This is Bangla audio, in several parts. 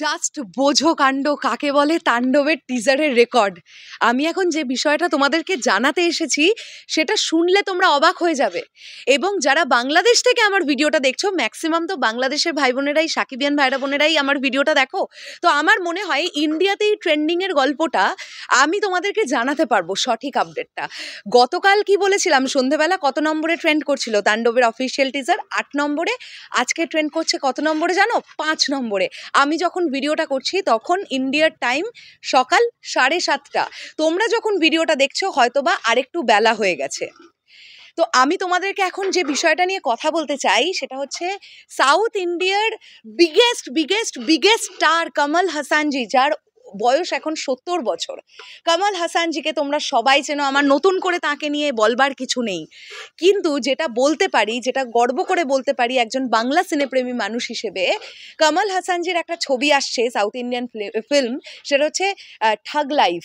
জাস্ট বোঝো কাণ্ড কাকে বলে, তাণ্ডবের টিজারের রেকর্ড। আমি এখন যে বিষয়টা তোমাদেরকে জানাতে এসেছি সেটা শুনলে তোমরা অবাক হয়ে যাবে। এবং যারা বাংলাদেশ থেকে আমার ভিডিওটা দেখছো, ম্যাক্সিমাম তো বাংলাদেশের ভাই বোনেরাই, সাকিবিয়ান ভাইরা বোনেরাই আমার ভিডিওটা দেখো। তো আমার মনে হয় ইন্ডিয়াতেই ট্রেন্ডিংয়ের গল্পটা আমি তোমাদেরকে জানাতে পারবো সঠিক আপডেটটা। গতকাল কি বলেছিলাম, সন্ধেবেলা কত নম্বরে ট্রেন্ড করছিল তাণ্ডবের অফিসিয়াল টিজার? 8 নম্বরে। আজকে ট্রেন্ড করছে কত নম্বরে জানো? 5 নম্বরে। আমি যখন ভিডিওটা করছি তখন ইন্ডিয়ার টাইম সকাল 7:30। তোমরা যখন ভিডিওটা দেখছো হয়তোবা আরেকটু বেলা হয়ে গেছে। তো আমি তোমাদেরকে এখন যে বিষয়টা নিয়ে কথা বলতে চাই সেটা হচ্ছে সাউথ ইন্ডিয়ার বিগেস্ট স্টার কমল হাসানজি, যার বয়স এখন 70 বছর। কমল হাসানজিকে তোমরা সবাই চেনো, আমার নতুন করে তাকে নিয়ে বলবার কিছু নেই। কিন্তু যেটা বলতে পারি, যেটা গর্ব করে বলতে পারি একজন বাংলা সিনেপ্রেমী মানুষ হিসেবে, কমল হাসানজির একটা ছবি আসছে সাউথ ইন্ডিয়ান ফিল্ম, সেটা হচ্ছে ঠাগ লাইফ।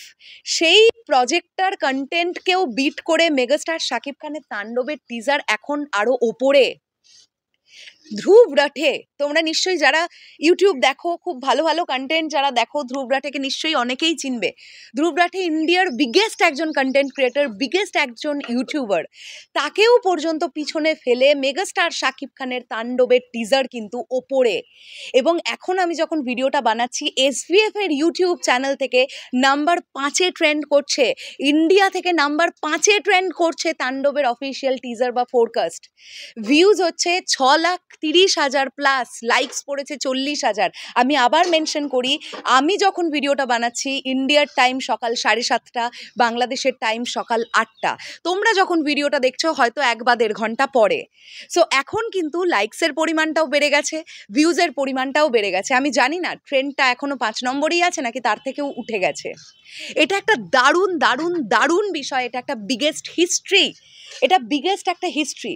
সেই প্রজেক্টটার কন্টেন্টকেও বিট করে মেগাস্টার শাকিব খানের তাণ্ডবের টিজার এখন আরো ওপরে। ধ্রুব রাঠে, তোমরা নিশ্চয়ই যারা ইউটিউব দেখো, খুব ভালো ভালো কন্টেন্ট যারা দেখো, ধ্রুব রাঠেকে নিশ্চয়ই অনেকেই চিনবে। ধ্রুব রাঠে ইন্ডিয়ার বিগেস্ট একজন কন্টেন্ট ক্রিয়েটর, বিগেস্ট একজন ইউটিউবার। তাকেও পর্যন্ত পিছনে ফেলে মেগাস্টার শাকিব খানের তাণ্ডবের টিজার কিন্তু ওপরে। এবং এখন আমি যখন ভিডিওটা বানাচ্ছি, SVF এর ইউটিউব চ্যানেল থেকে নাম্বার 5-এ ট্রেন্ড করছে, ইন্ডিয়া থেকে নাম্বার 5-এ ট্রেন্ড করছে তাণ্ডবের অফিসিয়াল টিজার বা ফোরকাস্ট। ভিউজ হচ্ছে 6,30,000 প্লাস, লাইকস পড়েছে 40,000। আমি আবার মেনশন করি, আমি যখন ভিডিওটা বানাচ্ছি ইন্ডিয়ার টাইম সকাল 7:30, বাংলাদেশের টাইম সকাল 8টা। তোমরা যখন ভিডিওটা দেখছো হয়তো 1 বা 1.5 ঘন্টা পরে। সো এখন কিন্তু লাইকসের পরিমাণটাও বেড়ে গেছে, ভিউজের পরিমাণটাও বেড়ে গেছে। আমি জানি না ট্রেন্ডটা এখনো 5 নম্বরেই আছে নাকি তার থেকেও উঠে গেছে। এটা একটা দারুণ দারুণ দারুণ বিষয়, এটা একটা বিগেস্ট হিস্ট্রি, এটা বিগেস্ট একটা হিস্ট্রি।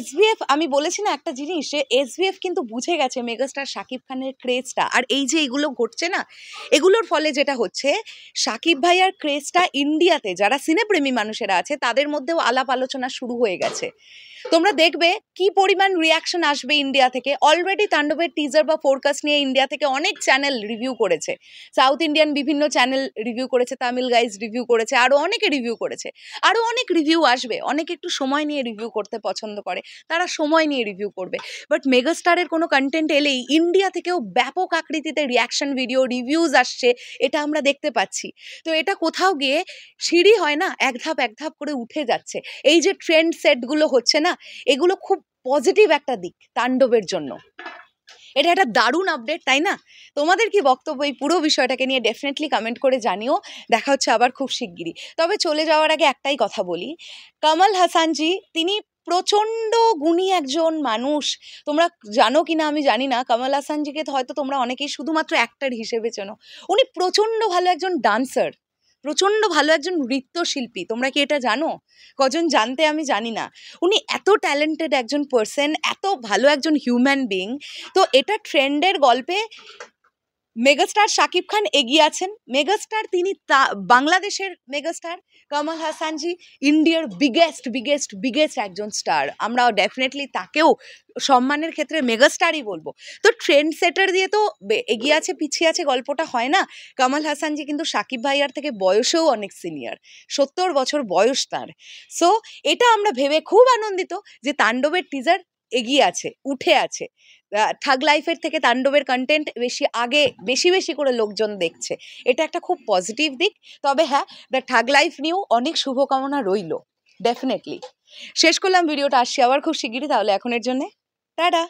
SVF, আমি বলেছি না একটা জিনিস, যে SVF কিন্তু বুঝে গেছে মেগাস্টার শাকিব খানের ক্রেজটা। আর এই যে এগুলো ঘটছে না, এগুলোর ফলে যেটা হচ্ছে, শাকিব ভাইয়ার ক্রেজটা ইন্ডিয়াতে যারা সিনেপ্রেমী মানুষেরা আছে তাদের মধ্যেও আলাপ আলোচনা শুরু হয়ে গেছে। তোমরা দেখবে কি পরিমাণ রিয়াকশন আসবে ইন্ডিয়া থেকে। অলরেডি তাণ্ডবের টিজার বা ফোরকাস্ট নিয়ে ইন্ডিয়া থেকে অনেক চ্যানেল রিভিউ করেছে, সাউথ ইন্ডিয়ান বিভিন্ন চ্যানেল রিভিউ করেছে, তামিল গাইজ রিভিউ করেছে, আরও অনেকে রিভিউ করেছে, আরও অনেক রিভিউ আসবে। অনেকে একটু সময় নিয়ে রিভিউ করতে পছন্দ করে, তারা সময় নিয়ে রিভিউ করবে। বাট মেগাস্টারের কোনো কন্টেন্ট এলেই ইন্ডিয়া থেকেও ব্যাপক আকৃতিতে রিয়াকশন ভিডিও, রিভিউজ আসছে, এটা আমরা দেখতে পাচ্ছি। তো এটা কোথাও গিয়ে সিঁড়ি হয় না, এক ধাপ করে উঠে যাচ্ছে। এই যে ট্রেন্ড সেটগুলো হচ্ছে না, এগুলো খুব পজিটিভ একটা দিক তাণ্ডবের জন্য। এটা একটা দারুণ আপডেট, তাই না? তোমাদের কি বক্তব্য এই পুরো বিষয়টাকে নিয়ে ডেফিনেটলি কমেন্ট করে জানিও। দেখা হচ্ছে আবার খুব শিগগিরই। তবে চলে যাওয়ার আগে একটাই কথা বলি, কমল হাসানজি তিনি প্রচণ্ড গুণী একজন মানুষ। তোমরা জানো কি না আমি জানি না, কমল হাসানজিকে হয়তো তোমরা অনেকেই শুধুমাত্র অ্যাক্টর হিসেবে চেনো। উনি প্রচণ্ড ভালো একজন ডান্সার, প্রচণ্ড ভালো একজন নৃত্যশিল্পী। তোমরা কি এটা জানো? কজন জানতে আমি জানি না। উনি এত ট্যালেন্টেড একজন পার্সন, এত ভালো একজন হিউম্যান বিং। তো এটা ট্রেন্ডের গল্পে মেগাস্টার শাকিব খান এগিয়ে আছেন। মেগাস্টার তিনি বাংলাদেশের মেগাস্টার, কমল হাসানজি ইন্ডিয়ার বিগেস্ট একজন স্টার। আমরা ডেফিনেটলি তাকেও সম্মানের ক্ষেত্রে মেগাস্টারই বলবো। তো ট্রেন্ড সেটার দিয়ে তো এগিয়ে আছে পিছিয়ে আছে গল্পটা হয় না। কমল হাসানজি কিন্তু শাকিব ভাইয়ার থেকে বয়সেও অনেক সিনিয়র, 70 বছর বয়স তার। সো এটা আমরা ভেবে খুব আনন্দিত যে তাণ্ডবের টিজার এগিয়ে আছে, উঠে আছে। ঠাগ লাইফের থেকে তাণ্ডবের কন্টেন্ট বেশি করে লোকজন দেখছে, এটা একটা খুব পজিটিভ দিক। তবে হ্যাঁ, দ্য ঠাগ লাইফ নিয়েও অনেক শুভকামনা রইল ডেফিনেটলি। শেষ করলাম ভিডিওটা, আসছি আবার খুব শিগগিরই। তাহলে এখনের জন্যে টাটা।